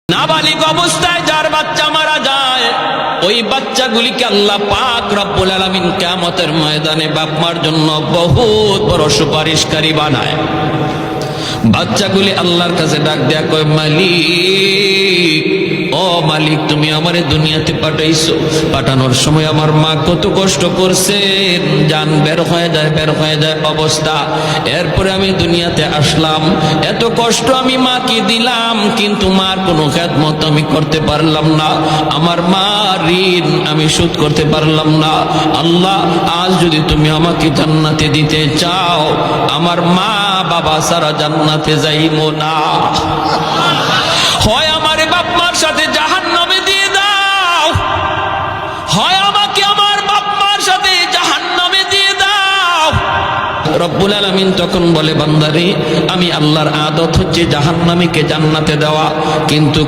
নাবালিগ অবস্থায় যার বাচ্চা মারা যায়, ওই বাচ্চাগুলিকে আল্লাহ পাক রব্বুল আলামিন কিয়ামতের ময়দানে বাপ মার জন্য বহুত বড় সুপারিশকারী বানায়। বাচ্চাগুলি আল্লাহর কাছে ডাক দেয়া কয়, মালিক, ও মালিক, তুমি আমারে দুনিয়াতে পাঠাইছো, পাঠানোর সময় আমার মা কত কষ্ট করছেন, জান বের হয়ে যায় অবস্থা। এরপরে আমি দুনিয়াতে আসলাম, এত কষ্ট আমি মাকে দিলাম, কিন্তু মার কোনো খেদমত আমি করতে পারলাম না, আমার মা ঋণ আমি শোধ করতে পারলাম না। আল্লাহ, আজ যদি তুমি আমাকে জান্নাতে দিতে চাও, আমার মা বাবা সারা জান্নাতে যাইবো না, হয় আমারে বাপ মার সাথে জাহান্নামে দিয়ে দাও, হয় আমাকে আমার বাপ মার সাথে জাহান্নামে দিয়ে দাও। রব্বুল আলামিন তখন বলে, বান্দারে, আমি আল্লাহর আদত হচ্ছে জাহান্নামীকে জান্নাতে দেওয়া, কিন্তু